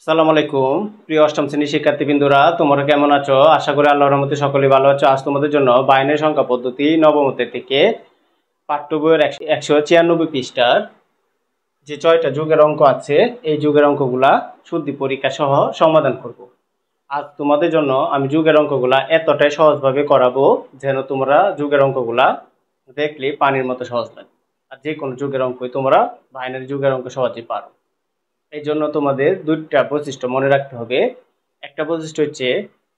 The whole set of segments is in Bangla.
আসসালামু আলাইকুম প্রিয় অষ্টম শ্রেণীর শিক্ষার্থীবৃন্দরা, তোমরা কেমন আছো? আশা করি আল্লাহর রহমতে সকলেই ভালো আছো। আজ তোমাদের জন্য বাইনারি সংখ্যা পদ্ধতি নবম অধ্যায় থেকে পাঠ্য বইয়ের 196 পৃষ্ঠার যে 6টা যুগের অঙ্ক আছে, এই যুগের অঙ্কগুলা শুদ্ধি পরীক্ষা সহ সমাধান করব। আজ তোমাদের জন্য আমি যুগের অঙ্কগুলা এতটাই সহজভাবে করাবো যেন তোমরা যুগের অঙ্কগুলা দেখলে পানির মতো সহজ লাগে। আর যে কোনো যুগের অঙ্কই তোমরা বাইনারি যুগের অঙ্ক সহজেই পারো। এই জন্য তোমাদের দুইটা বৈশিষ্ট্য মনে রাখতে হবে। একটা বৈশিষ্ট্য হচ্ছে,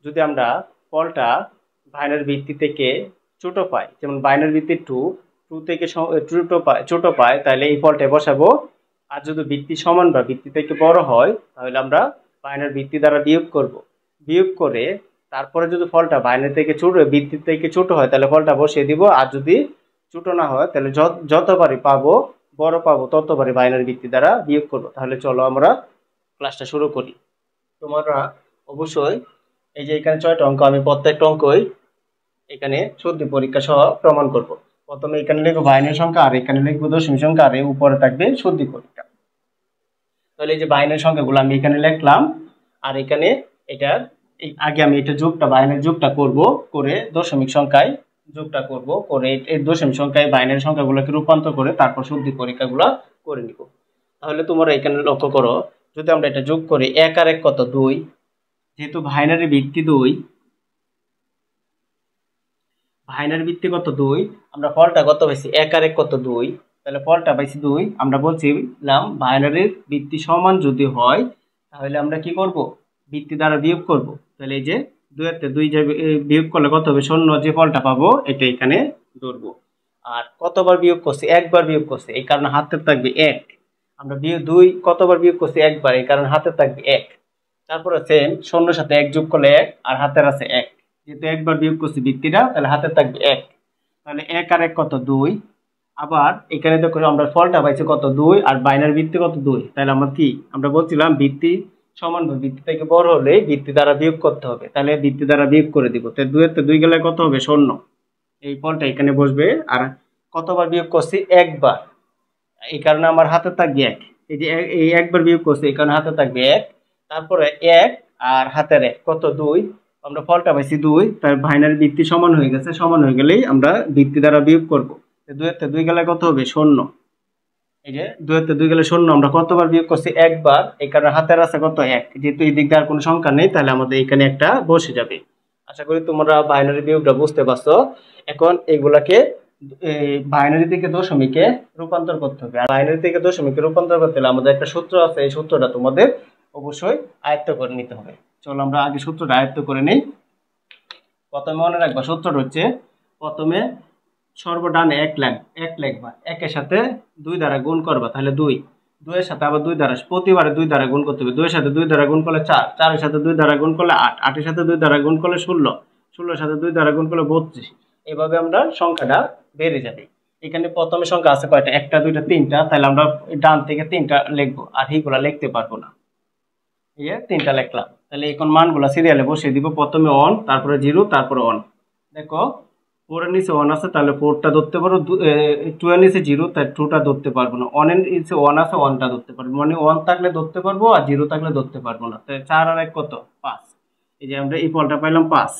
যদি আমরা ফলটা বাইনারি ভিত্তি থেকে ছোট পাই, যেমন বাইনারি ভিত্তি টু থেকে ছোট পাই, তাহলে এই ফলটা বসাবো। আর যদি ভিত্তি সমান বা ভিত্তি থেকে বড় হয়, তাহলে আমরা বাইনারি ভিত্তি দ্বারা বিয়োগ করব। বিয়োগ করে তারপরে যদি ফলটা বাইনারি থেকে ভিত্তি থেকে ছোট হয়, তাহলে ফলটা বসিয়ে দিব। আর যদি ছোট না হয়, তাহলে যতবারই পাবো বড় পাবো ততবারই বাইনারি ভিত্তি দ্বারা বিয়োগ করবো। তাহলে চলো আমরা ক্লাসটা শুরু করি। তোমরা অবশ্যই এই যে এখানে 6টা অঙ্ক, আমি প্রত্যেকটা অঙ্কই এখানে শুদ্ধি পরীক্ষা সহ প্রমাণ করব। প্রথমে এখানে লিখবো বাইনারি সংখ্যা, আর এখানে লিখবো দশমিক সংখ্যা, আর উপরে থাকবে শুদ্ধি পরীক্ষা। তাহলে এই যে বাইনারি সংখ্যাগুলো আমি এখানে লিখলাম, আর এখানে এটার আগে আমি এটা যোগটা বাইনারি যোগটা করব, করে দশমিক সংখ্যায় যোগটা করব, করে এই দশমিক সংখ্যায় বাইনারি সংখ্যাগুলোকে রূপান্তর করে তারপর শুদ্ধি পরীক্ষাগুলো করে নিব। তাহলে তোমরা এখানে লক্ষ্য করো, যদি আমরা এটা যোগ করি 1 আর 1 কত 2, যেহেতু বাইনারি ভিত্তি 2, বাইনারি ভিত্তি কত 2, আমরা ফলটা কত পাইছি 1 আর 1 কত 2, তাহলে ফলটা পাইছি 2। আমরা বলছিলাম বাইনারির ভিত্তি সমান যদি হয়, তাহলে আমরা কি করব, ভিত্তি দ্বারা বিয়োগ করব। তাহলে এই যে 2 এর 2 যে বিয়োগ করলে কত হবে, 0 যে ফলটা পাবো এটা এখানে ধরবো। আর কতবার বিয়োগ করছি, একবার বিয়োগ করছি, এই কারণে হাতে থাকবে 1। আমরা 2 কতবার বিয়োগ করছি, একবার, এই কারণে হাতে থাকবে 1। তারপর আছে 0 সাথে 1 যোগ করলে 1, আর হাতের আছে 1, যেহেতু একবার বিয়োগ করছি ভিত্তিটা, তাহলে হাতে থাকবে 1। তাহলে 1 আর 1 কত 2। আবার এখানে দেখো আমরা ফলটা পাইছি কত 2, আর বাইনারি ভিত্তি কত 2। তাহলে আমরা কি, আমরা বলছিলাম ভিত্তি সমান ভিত্তি থেকে বড় হলে ভিত্তি দ্বারা বিয়োগ করতে হবে। তাহলে ভিত্তি দ্বারা বিয়োগ করে দিব। তাহলে 2 এর 2 গেলে কত হবে, 0। এই ফলটা এখানে বসবে। আর কতবার বিয়োগ করছি, একবার, এই কারণে আমার হাতে থাকবে 1। এই যে এই একবার বিয়োগ করছি, এই কারণে হাতে থাকবে 1। তারপরে 1 আর হাতের 1 কত 2, আমরা ফলটা পাইছি 2, তার বাইনারি ভিত্তি সমান হয়ে গেছে। সমান হয়ে গেলেই আমরা ভিত্তি দ্বারা বিয়োগ করব। 2 এর 2 গেলে কত হবে, 0। এই যে 2 এর 2 গেলে 0, আমরা কতবার বিয়োগ করছি, একবার, এই কারণে হাতের আছে কত 1। যেহেতু এই দিক দিয়ে আর কোনো সংখ্যা নেই, তাহলে আমাদের এখানে একটা বসে যাবে। আশা করি তোমরা বাইনারি বিয়োগটা বুঝতে পারছো। এখন এগুলাকে বাইনারি থেকে দশমিকে রূপান্তর করতে হবে। আর বাইনারি থেকে দশমিকে রূপান্তর করতে হলে আমাদের একটা সূত্র আছে, এই সূত্রটা তোমাদের অবশ্যই আয়ত্ত করে নিতে হবে। চলো আমরা আগে সূত্রটা আয়ত্ত করে নিই। প্রথমে মনে রাখবা, সূত্রটা হচ্ছে, প্রথমে সর্বডানে 1 লিখবা, 1 এর সাথে 2 দ্বারা গুণ করবা, তাহলে 2। 2 এর সাথে আবার 2 দ্বারা, প্রতিবারে 2 দ্বারা গুণ করতে হবে। 2 এর সাথে 2 দ্বারা গুণ করলে 4, 4 এর সাথে 2 দ্বারা গুণ করলে 8, 8 এর সাথে 2 দ্বারা গুণ করলে 16, 16 এর সাথে 2 দ্বারা গুণ করলে 32। এভাবে আমরা সংখ্যাটা বেড়ে যাবে। এখানে প্রথমে সংখ্যা আছে কয়টা, 1টা 2টা 3টা, তাহলে আমরা ডান থেকে 3টা লিখবো, আর এইগুলা লিখতে পারবো না। এই 3টা লিখলাম। তাহলে এখন মানগুলা সিরিয়ালে বসিয়ে দিব। প্রথমে 1, তারপরে 0, তারপরে 1। দেখো 4 এর নিচে 1 আছে, তাহলে 4টা ধরতে পারো। 2 এর নিচে 0, তাই 2টা ধরতে পারবো না। 1 এর নিচে 1 আছে, 1টা ধরতে পারবো, মানে 1 থাকলে ধরতে পারবো, আর 0 থাকলে ধরতে পারবো না। তাই 4 আর 1 কত, 5। এই যে আমরা এই ফলটা পাইলাম 5।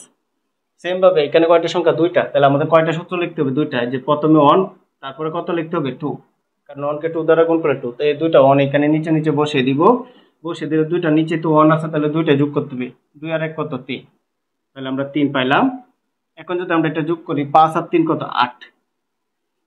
সেম ভাবে এখানে কয়টা সংখ্যা, 2টা, তাহলে আমাদের কয়টা সূত্র লিখতে হবে, 2টা। যে প্রথমে 1, তারপরে কত লিখতে হবে, 2, কারণ 1 কে 2 দ্বারা গুণ করে 2। তো এই 2টা 1 এখানে নিচে নিচে বসিয়ে দিব। বসিয়ে দিলে 2টা নিচে তো 1 আছে, তাহলে 2টা যোগ করতে হবে। 2 আর 1 কত, 3, তাহলে আমরা 3 পাইলাম। এখন যদি আমরা এটা যোগ করি, 5 আর 3 কত, 8।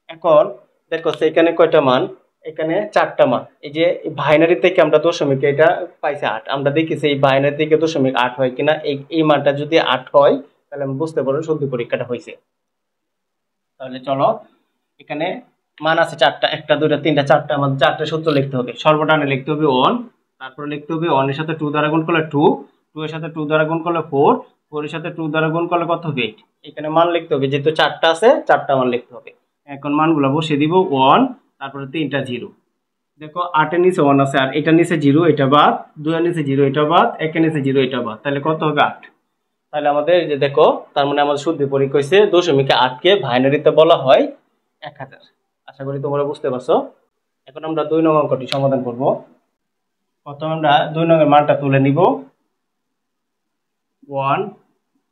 এখন দেখো এখানে কয়টা মান, এখানে 4টা মান। এই যে বাইনারি থেকে আমরা দশমিকে এটা পাইছি 8, আমরা দেখেছি এই বাইনারি থেকে দশমিক 8 হয় কিনা। এই মানটা যদি 8 হয়, তাহলে আমি বুঝতে পারবো শুদ্ধি পরীক্ষাটা হয়েছে। তাহলে চলো, এখানে মান আছে 4টা, 1টা 2টা 3টা 4টা, আমাদের 4টা সূত্র লিখতে হবে। সর্বডানে লিখতে হবে 1, তারপরে লিখতে হবে 1 এর সাথে 2 দ্বারা গুণ করলে 2, 2 এর সাথে 2 দ্বারা গুণ করলে 4, 4 এর সাথে 2 দ্বারা গুণ করলে কত হবে, 8। এখানে মান লিখতে হবে, যেহেতু 4টা আছে 4টা মান লিখতে হবে। এখন মানগুলো বসিয়ে দিব, 1, তারপরে 3টা 0। দেখো 8 এর নিচে 1 আছে, আর এটার নিচে 0, এটা বাদ। 2 এর নিচে 0, এটা বাদ। 1 এর নিচে 0, এটা বাদ। তাহলে কত হবে, 8। তাহলে আমাদের যে দেখো, তার মানে আমাদের শুদ্ধি পরীক্ষা হয়েছে দশমিকে 8কে বাইনারিতে বলা হয় 1000। আশা করি তোমরা বুঝতে পারছো। এখন আমরা 2 নং অঙ্কটি সমাধান করব। প্রথমে আমরা 2 নং এর মানটা তুলে নিব 1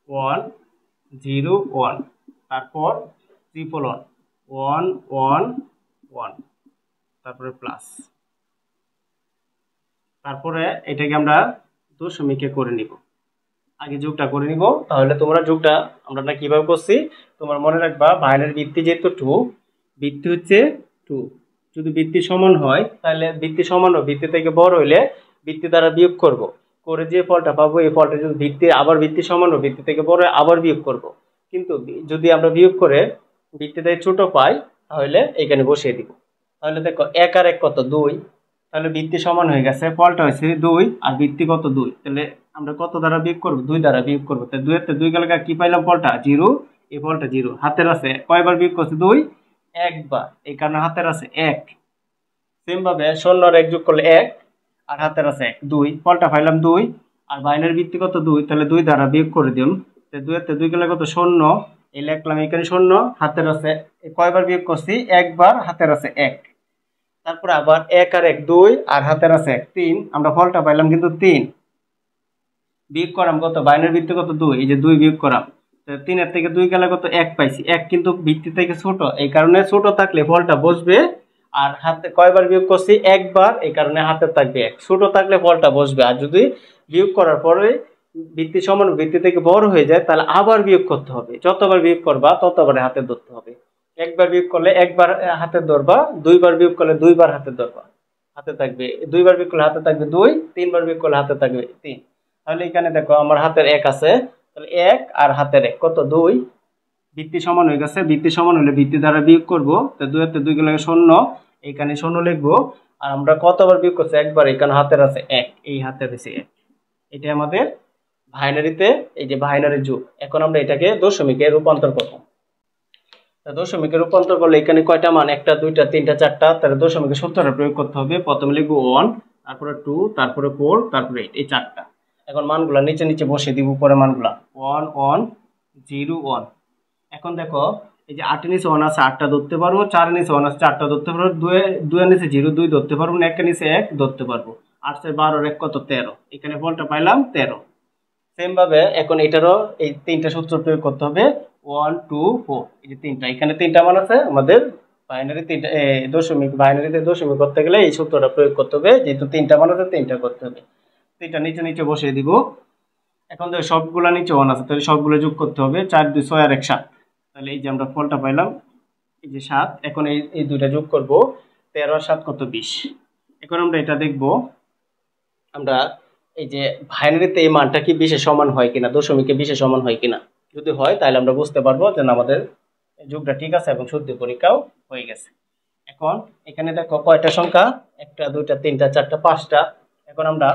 1 0 1, তারপর ট্রিপল 1 1 1, তারপরে প্লাস, তারপরে এটাকে আমরা দশমিকে করে নিব। আগে যোগটা করে নিব, তাহলে তোমরা যোগটা আমরা কিভাবে করছি তোমরা মনে রাখবা। বাইনারি ভিত্তি যেহেতু 2, ভিত্তি হচ্ছে 2, যদি ভিত্তি সমান হয় তাহলে ভিত্তি সমান ও ভিত্তি থেকে বড় হইলে ভিত্তি দ্বারা বিয়োগ করব, করে যে ফলটা পাবো এই ফলটা যদি ভিত্তি আবার ভিত্তি সমান ও ভিত্তি থেকে বড় হয় আবার বিয়োগ করব। কিন্তু যদি আমরা বিয়োগ করে ভিত্তি থেকে ছোট পাই তাহলে এখানে বসিয়ে দিব। তাহলে দেখো 1 আর 1 কত 2, তাহলে ভিত্তি সমান হয়ে গেছে, ফলটা হয়েছে 2 আর ভিত্তি কত 2, তাহলে আমরা কত দ্বারা বিয়োগ করব 2 দ্বারা বিয়োগ করব। তাহলে 2 এর থেকে 2 গেলে কি পাইলাম ফলটা 0, এই ফলটা 0। হাতের আছে কয়বার বিয়োগ করছে 2, একবার, এই কারণে হাতের আছে 1। সেম ভাবে 0 আর 1 যোগ করলে 1 আর হাতের আছে 1 2, ফলটা পাইলাম 2 আর বাইনারি ভিত্তি কত 2, তাহলে 2 দ্বারা বিয়োগ করে দিম। তাহলে 2 এর থেকে 2 গেলে কত 0, এই লিখলাম এখানে 0, হাতের আছে কয়বার বিয়োগ করছি একবার, হাতের আছে 1। তারপর আবার 1 আর 1 2 আর হাতের আছে 1 3, আমরা ফলটা পাইলাম কিন্তু 3। বিয়োগ করাম কত বাইনারি ভিত্তি কত 2, এই যে 2 বিয়োগ করাম, 3 এর থেকে 2 গেলে কত 1 পাইছি। 1 কিন্তু ভিত্তি থেকে ছোট, এই কারণে ছোট থাকলে ফলটা বসবে। আর হাতে কয়বার বিয়োগ করছি একবার, এই কারণে হাতে থাকবে 1। ছোট থাকলে ফলটা বসবে। আর যদি বিয়োগ করার পরে ভিত্তি সমান ভিত্তি থেকে বড় হয়ে যায় তাহলে আবার বিয়োগ করতে হবে। যতবার বিয়োগ করবা ততবার হাতে ধরতে হবে। একবার বিয়োগ করলে একবার হাতে ধরবা, দুইবার বিয়োগ করলে দুইবার হাতে ধরবা, হাতে থাকবে। দুইবার বিয়োগ করলে হাতে থাকবে 2, তিনবার বিয়োগ করলে হাতে থাকবে 3। তাহলে এখানে দেখো আমার হাতের 1 আছে, তাহলে 1 আর হাতের 1 কত 2, ভিত্তি সমান হয়ে গেছে। ভিত্তি সমান হলে ভিত্তি দ্বারা বিয়োগ করব, তো 2 এর থেকে 2 গেলে 0, এখানে 0 লিখবো। আর আমরা কতবার বিয়োগ করছি একবার, এখানে হাতের আছে 1, এই হাতের আছে 1। এটা আমাদের বাইনারিতে, এই যে বাইনারি যোগ। এখন আমরা এটাকে দশমিকে রূপান্তর করব। দশমিকে রূপান্তর করলে এখানে কয়টা মান 1টা 2টা 3টা 4টা, তাহলে দশমিকে সূত্রটা প্রয়োগ করতে হবে। প্রথমে লিখবো 1, তারপরে 2, তারপরে 4, তারপরে 8, এই 4টা। এখন মানগুলা নিচে নিচে বসিয়ে দিব, উপরে মানগুলা 1 1 0 1। এখন দেখো এই যে 8 এর নিচে 1 আছে 8টা ধরতে পারবো, 4 এর নিচে 1 আছে 4টা ধরতে পারবো, 2 এর নিচে 0 2 ধরতে পারবো না, 1 এর নিচে 1 ধরতে পারবো। 8 এর 12 এর 1 কত 13, এখানে ফলটা পাইলাম 13। সেম ভাবে এখন এটারও এই 3টা সূত্র প্রয়োগ করতে হবে, 1 2 4, এই যে 3টা, এখানে 3টা মান আছে আমাদের বাইনারি 3টা দশমিক, বাইনারিতে দশমিক করতে গেলে এই সূত্রটা প্রয়োগ করতে হবে, যেহেতু 3টা মান আছে 3টা করতে হবে। 3টা নিচে নিচে বসিয়ে দিব। এখন দেখো সবগুলা নিচে 1 আছে, তাহলে সবগুলো যোগ করতে হবে, 4 2 6 আর 1 7, তাহলে এই যে আমরা ফলটা পাইলাম এই যে 7। এখন এই দুইটা যোগ করব, 13 আর 7 কত 20। এখন আমরা এটা দেখব, আমরা এই যে বাইনারিতে এই মানটা কি 20 এর সমান হয় কিনা, দশমিকে 20 এর সমান হয় কিনা। যদি হয় তাহলে আমরা বুঝতে পারবো যে আমাদের যোগটা ঠিক আছে এবং শুদ্ধ পরীক্ষাও হয়ে গেছে। এখন এখানে দেখো কয়টা সংখ্যা, 1টা 2টা 3টা 4টা 5টা। এখন আমরা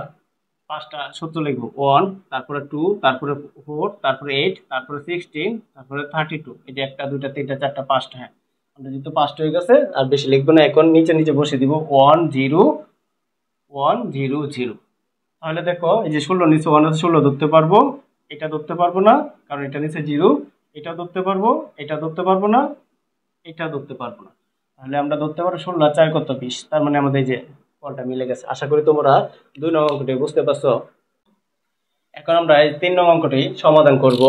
5টা সূত্র লিখবো, 1, তারপরে 2, তারপরে 4, তারপরে 8, তারপরে 16, তারপরে 32। এই যে 1টা 2টা 3টা 4টা 5টা। হ্যাঁ, আমরা যেহেতু 5টা হয়ে গেছে আর বেশি লিখবো না। এখন নিচে নিচে বসিয়ে দিব 1 0 1 0 0। তাহলে দেখো এই যে 16 নিচে 1 আছে, 16 ধরতে পারবো, এটা ধরতে পারবো না কারণ এটা নিচে 0, এটা ধরতে পারবো, এটা ধরতে পারবো না, এটা ধরতে পারবো না। তাহলে আমরা ধরতে পারবো 16 আর 4 কত 20। তার মানে আমাদের এই যে ফলটা মিলে গেছে। আশা করি তোমরা 2 নং অঙ্কটি বুঝতে পারছো। এখন আমরা এই 3 নং অঙ্কটি সমাধান করব।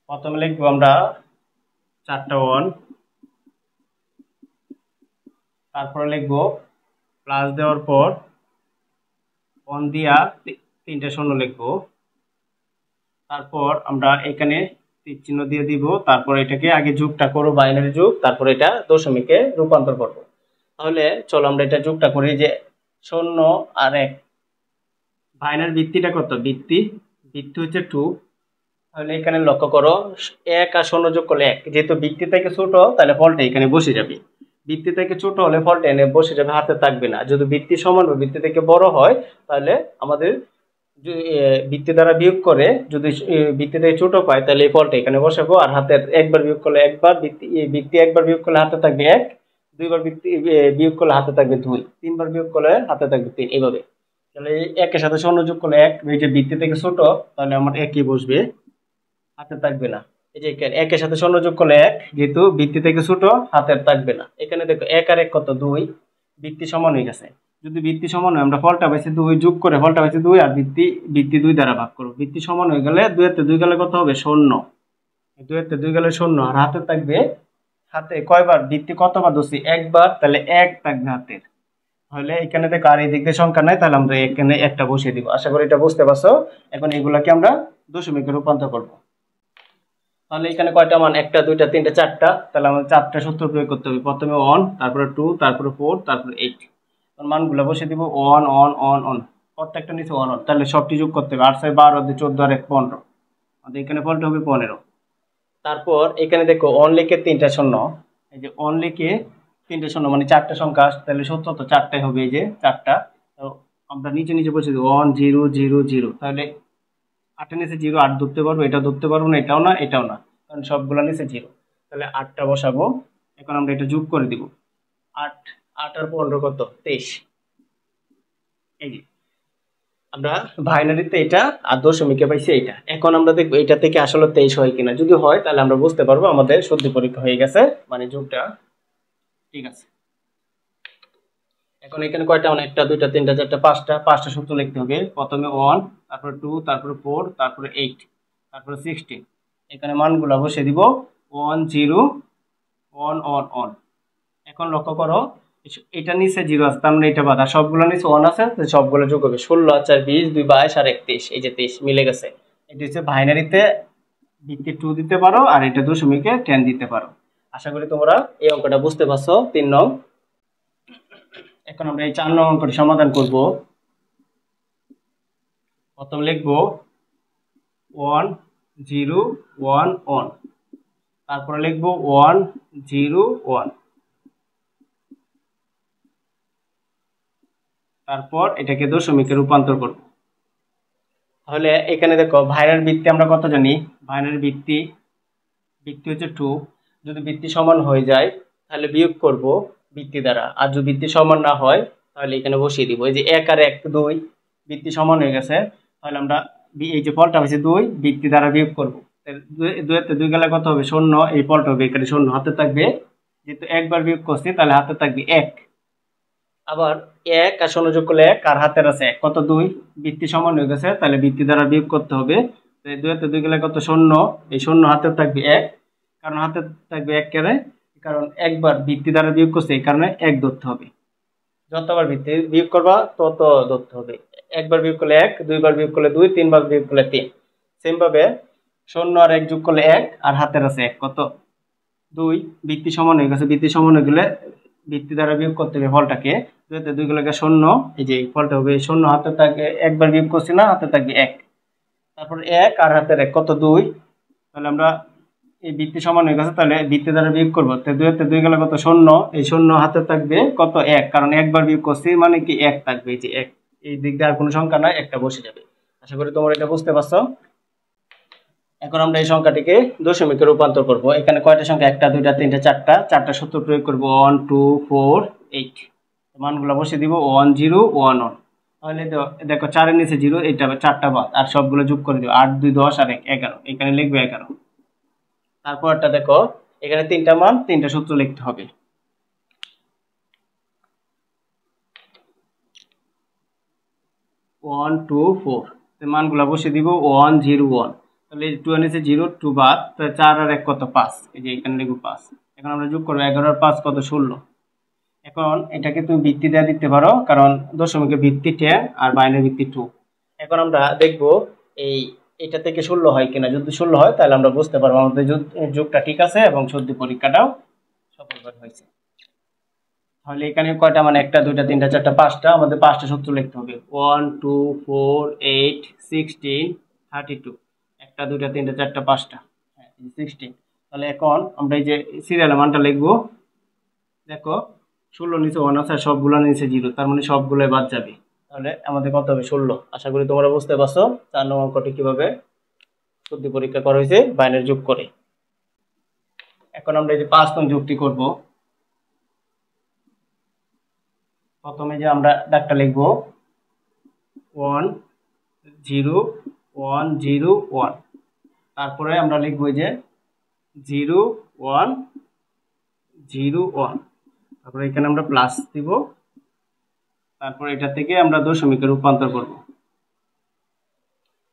প্রথমে লিখবো আমরা 4টা 1, তারপরে লিখবো প্লাস দেওয়ার পর 1 দিয়া 3টা শূন্য লিখবো, তারপর আমরা এখানে তীর চিহ্ন দিয়ে দিব, তারপর এটাকে আগে যোগটা করব বাইনারি যোগ, তারপর এটা দশমিকে রূপান্তর করব। তাহলে চলো আমরা এটা যোগটা করি, যে 0 আর 1, বাইনারি ভিত্তিটা কত, ভিত্তি হচ্ছে 2। তাহলে এখানে লক্ষ্য করো 1 আর 0 যোগ করলে 1, যেহেতু ভিত্তি থেকে ছোট তাহলে ফলটা এখানে বসে যাবে। ভিত্তি থেকে ছোট হলে ফলটা এনে বসে যাবে, হাতে থাকবে না। যদি ভিত্তি সমান বা ভিত্তি থেকে বড় হয় তাহলে আমাদের ভিত্তি দ্বারা বিয়োগ করে যদি ভিত্তি থেকে ছোট পাই তাহলে এই ফলটা এখানে বসাবো। আর হাতের একবার বিয়োগ করলে একবার, ভিত্তি একবার বিয়োগ করলে হাতে থাকবে 1, দুইবার ভিত্তি বিয়োগ করলে হাতে থাকবে 2, তিনবার বিয়োগ করলে হাতে থাকবে 3, এইভাবে। তাহলে 1 এর সাথে 0 যোগ করলে 1, এই যে ভিত্তি থেকে ছোট তাহলে আমার 1ই বসবে, হাতে থাকবে না। এই যে 1 এর সাথে 0 যোগ করলে 1, যেহেতু ভিত্তি থেকে ছোট হাতের থাকবে না। এখানে দেখো 1 আর 1 কত 2, ভিত্তি সমান হয়ে গেছে। যদি ভিত্তি সমান হয় আমরা ফলটা পাইছি 2 যোগ করে ফলটা পাইছি 2 আর ভিত্তি ভিত্তি 2 দ্বারা ভাগ করব। ভিত্তি সমান হয়ে গেলে 2 এর 2 গেলে কত হবে 0, 2 এর 2 গেলে 0 আর হাতে থাকবে, হাতে কয়বার ভিত্তি কতবার ধরছি একবার, তাহলে 1 থাকবে হাতের। তাহলে এখানে দেখো আর এই দিক দিয়ে সংখ্যা নাই, তাহলে আমরা এখানে একটা বসিয়ে দিব। আশা করি এটা বুঝতে পারছো। এখন এগুলাকে আমরা দশমিকে রূপান্তর করব। তাহলে এখানে কয়টা মান 1 2 3 4টা, তাহলে আমাদের 4টা সূত্র প্রয়োগ করতে হবে। প্রথমে 1, তারপরে 2, তারপরে 4, তারপরে 8। মানগুলো বসিয়ে দিব 1 1 1 1, প্রত্যেকটা নিচে 1 1, তাহলে সবটি যোগ করতে হবে। 8 6 12 2 14 আর 1 15, আমাদের এখানে ফলটা হবে 15। তারপর এখানে দেখো অন লিখে 3টা শূন্য, এই যে অন লিখে 3টা শূন্য মানে 4টা সংখ্যা, তাহলে সূত্র তো 4টাই হবে, এই যে 4টা। তো আমরা নিচে নিচে বসিয়ে দিব 1 0 0 0, তাহলে 8 নিচে 0 8 ধরতে পারবো, এটা ধরতে পারবো না, এটাও না এটাও না, কারণ সবগুলো নিচে 0। তাহলে 8টা বসাবো। এখন আমরা এটা যোগ করে দিব। 8 8 আর 15 কত 23। এই যে আমরা বাইনারিতে এটা আর দশমিকে পাইছি এটা। এখন আমরা দেখবো এটা থেকে আসলে 23 হয় কিনা। যদি হয় তাহলে আমরা বুঝতে পারবো আমাদের শুদ্ধি পরীক্ষা হয়ে গেছে, মানে যোগটা ঠিক আছে। এখন এখানে কয়টা মানে 1 2 3 4 5টা সূত্র লিখতে হবে। প্রথমে 1, তারপরে 2, তারপরে 4, তারপরে 8, তারপরে 16। এখানে মানগুলো বসিয়ে দিব 1 0 1 1 1। এখন লক্ষ্য করো এটা নিচে 0 আছে, তার মানে এটা বাদ, আর সবগুলো নিচে 1 আছে, সবগুলো যোগ হবে। 16 আর 4 20 2 22 আর 31, এই যে 23 মিলে গেছে। এটা হচ্ছে বাইনারিতে ভিত্তি 2 দিতে পারো আর এটা দশমিকে 10 দিতে পারো। আশা করি তোমরা এই অঙ্কটা বুঝতে পারছো। 3 নং। এখন আমরা এই 4 নং অঙ্কটি সমাধান করব। প্রথম লিখব 1 0 1 1, তারপরে লিখব 1 0 1, তারপর এটাকে দশমিকে রূপান্তর করব। তাহলে এখানে দেখো ভাইয়ের ভিত্তি আমরা কত জানি, ভাইয়ের ভিত্তি হচ্ছে 2। যদি ভিত্তি সমান হয়ে যায় তাহলে বিয়োগ করব ভিত্তি দ্বারা, আর যদি ভিত্তি সমান না হয় তাহলে এখানে বসিয়ে দিব। এই যে 1 আর 1 2, ভিত্তি সমান হয়ে গেছে, তাহলে আমরা এই যে ফলটা হয়েছে 2 ভিত্তি দ্বারা বিয়োগ করব। 2 এর 2 গেলে কত হবে 0, এই ফলটা হবে এখানে 0 হাতে থাকবে, যেহেতু একবার বিয়োগ করছি তাহলে হাতে থাকবে 1। আবার 1 আর 0 যোগ করলে 1 আর হাতের আছে 1, কত 2, ভিত্তি সমান হয়ে গেছে, তাহলে ভিত্তি দ্বারা বিয়োগ করতে হবে। 2 এর 2 গেলে কত 0, এই 0 হাতে থাকবে 1, কারণ হাতে থাকবে 1 কেন, কারণ একবার ভিত্তি দ্বারা বিয়োগ করছে এই কারণে 1 ধরতে হবে। যতবার ভিত্তি বিয়োগ করবা তত ধরতে হবে। একবার বিয়োগ করলে 1, দুইবার বিয়োগ করলে 2, তিনবার বিয়োগ করলে 3। সেম ভাবে 0 আর 1 যোগ করলে 1 আর হাতের আছে 1, কত 2, ভিত্তি সমান হয়ে গেছে। ভিত্তি সমান হয়ে গেলে ভিত্তি দ্বারা বিয়োগ করতে হবে ফলটাকে। 2 তে 2 গুলোকে 0, এই যে ফলটা হবে 0 হাতে থাকবে, একবার বিয়োগ করছি না, হাতে থাকবে 1, তারপর 1 আর হাতের 1, কত 2। তাহলে আমরা এই ভিত্তি সমান হয়ে গেছে, তাহলে ভিত্তি দ্বারা বিয়োগ করবো। 2 তে 2 গেলে কত 0, এই 0 হাতে থাকবে কত 1, কারণ একবার বিয়োগ করছি মানে কি 1 থাকবে, এই যে 1, এই দিক দিয়ে আর কোনো সংখ্যা নয়, একটা বসে যাবে। আশা করি তোমরা এটা বুঝতে পারছো। এখন আমরা এই সংখ্যাটিকে দশমিকে রূপান্তর করব। এখানে কয়টা সংখ্যা 1 2 3 4টা সূত্র প্রয়োগ করব 1 2 4 8। মানগুলো বসিয়ে দিব 1 0 1 1। তাহলে দেখো 4 এর নিচে 0, এটা 4টা বাদ, আর সবগুলো যোগ করে দিব 8 2 10 আর 1 11, এখানে লিখবে 11। তারপরটা দেখো এখানে 3টা মান 3টা সূত্র লিখতে হবে। 1 2 4, মানগুলো বসিয়ে দিব 1 0 1, তাহলে 2 এর নিচে 0 2 বাদ, তাহলে 4 আর 1 কত 5, এই যে এখানে লিখব 5। এখন আমরা যোগ করব 11 আর 5 কত 16। এখন এটাকে তুমি ভিত্তি দেওয়া দিতে পারো, কারণ দশমিকের ভিত্তি 10 আর বাইনারি ভিত্তি 2। এখন আমরা দেখব এই এটা থেকে 16 হয় কিনা। যদি 16 হয় তাহলে আমরা বুঝতে পারবো আমাদের যোগটা ঠিক আছে এবং শুদ্ধি পরীক্ষাটাও সফলভাবে হয়েছে। তাহলে এখানে কয়টা মানে 1 2 3 4 5টা, আমাদের 5টা সূত্র লিখতে হবে। 1 2 4 8 16 32, 1 2 3 4 5টা, হ্যাঁ 16। তাহলে এখন আমরা এই যে সিরিয়ালের মানটা লিখবো। দেখো 16 নিচে 1 আছে, সবগুলো নিচে 0, তার মানে সবগুলোই বাদ যাবে। তাহলে আমাদের কত হবে 16। আশা করি তোমরা বুঝতে পারছো 4 নম্বর অঙ্কটি কিভাবে শুদ্ধি পরীক্ষা করা হয়েছে বাইনারি যোগ করে। এখন আমরা এই যে 5 নং যুক্তি করব। প্রথমে যে আমরা দাগটা লিখব 1 0 1 0 1, তারপরে আমরা লিখব যে 0 1 0 1, তারপরে এখানে আমরা প্লাস দিব তারপর এটা থেকে আমরা দশমিকে রূপান্তর করব।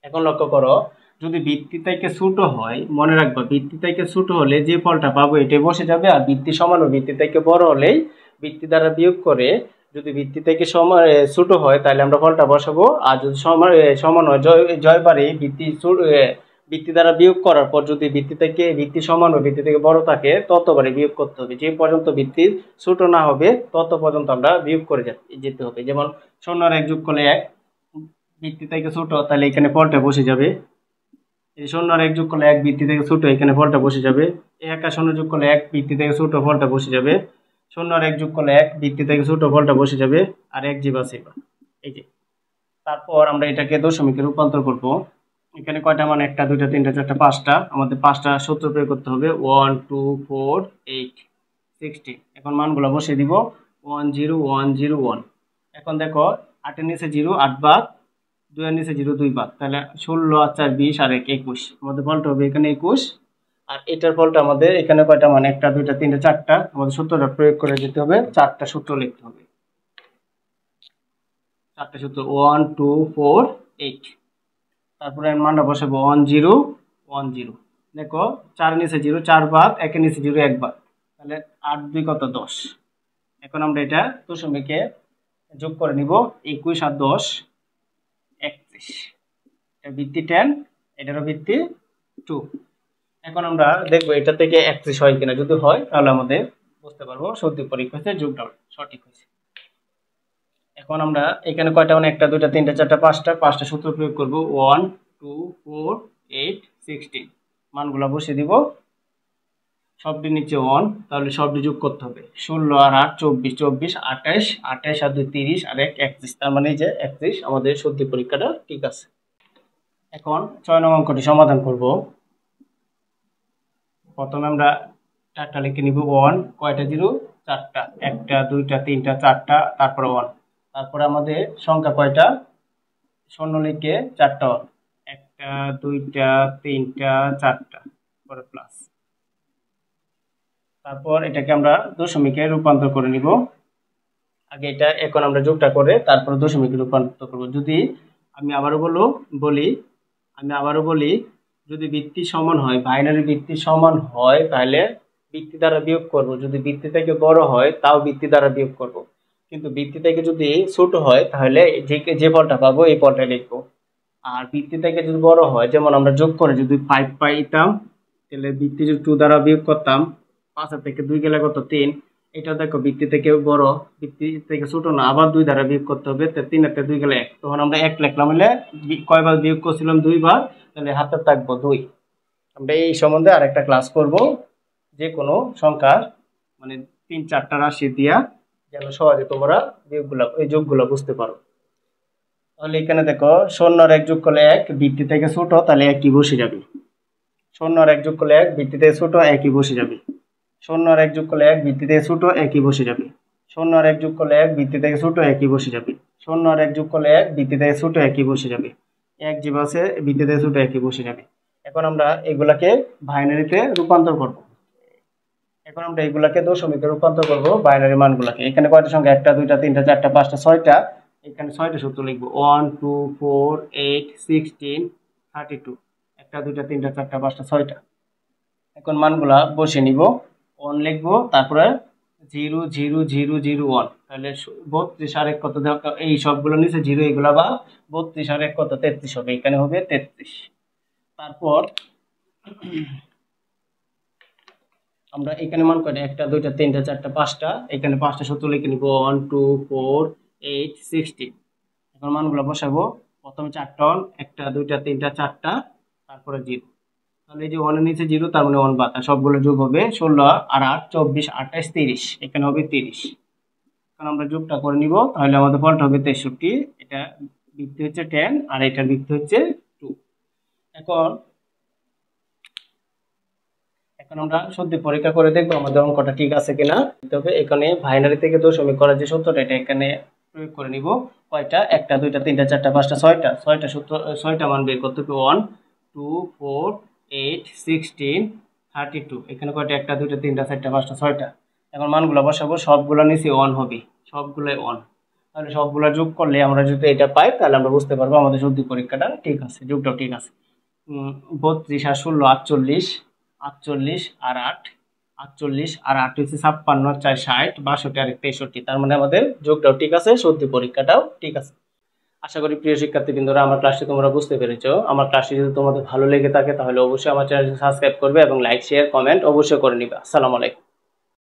এখন লক্ষ্য করো, যদি ভিত্তি থেকে ছোট হয়, মনে রাখবো ভিত্তি থেকে ছোট হলে যে ফলটা পাবো এটাই বসে যাবে, আর ভিত্তি সমান ও ভিত্তি থেকে বড় হলেই ভিত্তি দ্বারা বিয়োগ করে, যদি ভিত্তি থেকে সমান ছোট হয় তাহলে আমরা ফলটা বসাবো, আর যদি সমান হয় জয় বারে ভিত্তি দ্বারা বিয়োগ করার পর যদি ভিত্তি সমান ও ভিত্তি থেকে বড় থাকে ততবারে বিয়োগ করতে হবে। যে পর্যন্ত ভিত্তি ছোট না হবে তত পর্যন্ত আমরা বিয়োগ করে যেতে হবে। যেমন 0 আর 1 যোগ করলে 1, ভিত্তি থেকে ছোট তাহলে এখানে ফলটা বসে যাবে। এই 0 আর 1 যোগ করলে 1, ভিত্তি থেকে ছোট, এখানে ফলটা বসে যাবে। 1 আর 0 যোগ করলে 1, ভিত্তি থেকে ছোট, ফলটা বসে যাবে। 0 আর 1 যোগ করলে 1, ভিত্তি থেকে ছোট, ফলটা বসে যাবে। আর 1 জিবা সেবা, এই যে। তারপর আমরা এটাকে দশমিকে রূপান্তর করব। এখানে কয়টা মান? 1টা 2টা 3টা 4টা 5টা, আমাদের 5টা সূত্র প্রয়োগ করতে হবে। 1 2 4 8 16। এখন মানগুলো বসিয়ে দিব। 1 0 1 0 1। এখন দেখো 8 এর নিচে 0, 8 বাদ, 2 এর নিচে 0, 2 বাদ, তাহলে 16 আর 4 20 আর 1 21। আমাদের ফলটা হবে এখানে 21। আর এটার ফলটা আমাদের এখানে কয়টা মান? 1টা 2টা 3টা 4টা, আমাদের সূত্রটা প্রয়োগ করে যেতে হবে। 4টা সূত্র লিখতে হবে। 4টা সূত্র 1 2 4 8। তারপরে মানটা বসাবো 1 0 1 0। দেখো 4 এর নিচে 0, 4 বাদ, 1 এর নিচে 0, 1 বাদ, তাহলে 8 2 কত? 10। এখন আমরা এটা দশমিকে যোগ করে নিব। 21 আর 10 31। এটা ভিত্তি 10, এটারও ভিত্তি 2। এখন আমরা দেখবো এটা থেকে 31 হয় কিনা। যদি হয় তাহলে আমাদের বুঝতে পারবো সত্যি পরীক্ষা হচ্ছে, যোগটা সঠিক হয়েছে। এখন আমরা এখানে কয়টা মানে? 1টা 2টা 3টা 4টা 5টা সূত্র প্রয়োগ করব। 1 2 4 8 16। মানগুলো বসিয়ে দিব। সবটি নিচে 1, তাহলে সবটি যোগ করতে হবে। 16 আর 8 24, 24 28, 28 আর 2 30 আর 1 31। তার মানে এই যে 31 আমাদের সত্যি পরীক্ষাটা ঠিক আছে। এখন 6 নং অঙ্কটি সমাধান করব। প্রথমে আমরা 4টা লিখে নিব। 1, কয়টা 0? 4টা, 1টা 2টা 3টা 4টা, তারপরে 1। তারপরে আমাদের সংখ্যা কয়টা? 0 লিখে 4টা 1, 1টা 2টা 3টা 4টা, পরে প্লাস। তারপর এটাকে আমরা দশমিকে রূপান্তর করে নিব। আগে এটা, এখন আমরা যোগটা করে তারপর দশমিকে রূপান্তর করব। যদি আমি আবারও বলি, যদি ভিত্তি সমান হয়, বাইনারি ভিত্তি সমান হয় তাহলে ভিত্তি দ্বারা বিয়োগ করব। যদি ভিত্তি থেকে বড় হয় তাও ভিত্তি দ্বারা বিয়োগ করব। কিন্তু ভিত্তি থেকে যদি ছোট হয় তাহলে যে ফলটা পাবো এই ফলটা লিখবো। আর ভিত্তি থেকে যদি বড় হয়, যেমন আমরা যোগ করে যদি 5 পাইতাম তাহলে ভিত্তি যদি 2 দ্বারা বিয়োগ করতাম, 5 থেকে 2 গেলে কত? 3। এটা দেখো ভিত্তি থেকে বড়, ভিত্তি থেকে ছোট না, আবার 2 দ্বারা বিয়োগ করতে হবে। 3 থেকে 2 গেলে 1, তখন আমরা 1 লিখলাম। হলে কয়বার বিয়োগ করছিলাম? 2 বার, তাহলে হাতে থাকবো 2। আমরা এই সম্বন্ধে আরেকটা ক্লাস করব, যে কোনো সংখ্যার মানে 3-4টা রাশি দিয়া, যেন সহজে তোমরা এই যোগগুলো বুঝতে পারো। তাহলে এখানে দেখো 0 আর 1 যোগ করলে 1, ভিত্তি থেকে ছোট, তাহলে 1ই বসে যাবে। 0 আর 1 যোগ করলে 1, ভিত্তি থেকে ছোট, 1ই বসে যাবে। 0 আর 1 যোগ করলে 1, ভিত্তি থেকে ছোট, 1ই বসে যাবে। 0 আর 1 যোগ করলে 1, ভিত্তি থেকে ছোট, 1ই বসে যাবে। 0 আর 1 যোগ করলে 1, ভিত্তি থেকে ছোট, 1ই বসে যাবে। 1 জীব আছে, ভিত্তি থেকে ছোট, 1ই বসে যাবে। এখন আমরা এগুলাকে বাইনারিতে রূপান্তর করব। এখন আমরা এগুলাকে দশমিকে রূপান্তর করব, বাইনারি মানগুলাকে। এখানে কয়টা সংখ্যা? 1টা 2টা 3টা 4টা 5টা 6টা। এখানে 6টা সূত্র লিখবো। 1 2 4 8 16 32। 1টা 2টা 3টা 4টা 5টা 6টা। এখন মানগুলা বসে নিব। 1 লিখবো, তারপরে 0 0 0 0 1। তাহলে 32 আর 1 কত? দেখো এই সবগুলো নিচে 0, এগুলা বা 32 আর 1 কত? 33 হবে। এখানে হবে 33। তারপর আমরা এখানে মান কয়টা? 1টা 2টা 3টা 4টা 5টা। এখানে 5টা সূত্র লিখে নিব। 1 2 4 8 16। এখন মানগুলো বসাবো। প্রথমে 4টা 1টা 2টা 3টা 4টা, তারপরে 0। তাহলে এই যে 1 এর নিচে 0, তার মানে 1 বাদ, সবগুলো যোগ হবে। 16 আর 8 24 28 30, এখানে হবে 30। এখন আমরা যোগটা করে নিব, তাহলে আমাদের ফলটা হবে 63। এটা ভিত্তি হচ্ছে 10 আর এটার ভিত্তি হচ্ছে 2। এখন আমরা সত্যি পরীক্ষা করে দেখবো আমাদের অঙ্কটা ঠিক আছে কিনা। তবে এখানে বাইনারি থেকে দশমিক করার যে সূত্রটা, এটা এখানে প্রয়োগ করে নিব। কয়টা? 1টা 2টা 3টা 4টা 5টা 6টা সূত্র, 6টা মান বের করতে হবে। 1 2 4 8 16 32। এখানে কয়টা? 1টা 2টা 3টা 4টা 5টা 6টা। এখন মানগুলো বসাবো, সবগুলো নিচে 1 হবে, সবগুলোই 1। তাহলে সবগুলা যোগ করলে আমরা যদি এটা পাই তাহলে আমরা বুঝতে পারবো আমাদের শুদ্ধি পরীক্ষাটা ঠিক আছে, যোগটাও ঠিক আছে। 32 আর 16 48, 48 আর 8, 48 আর 8 হচ্ছে 56, 4 60, 62 আর 63। তার মানে আমাদের যোগটাও ঠিক আছে, শুদ্ধি পরীক্ষাটাও ঠিক আছে। আশা করি প্রিয় শিক্ষার্থীবৃন্দরা আমার ক্লাসটি তোমরা বুঝতে পেরেছো। আমার ক্লাসটি যদি তোমাদের ভালো লেগে থাকে তাহলে অবশ্যই আমার চ্যানেলটি সাবস্ক্রাইব করবে এবং লাইক শেয়ার কমেন্ট অবশ্যই করে নিবে। আসসালামু আলাইকুম।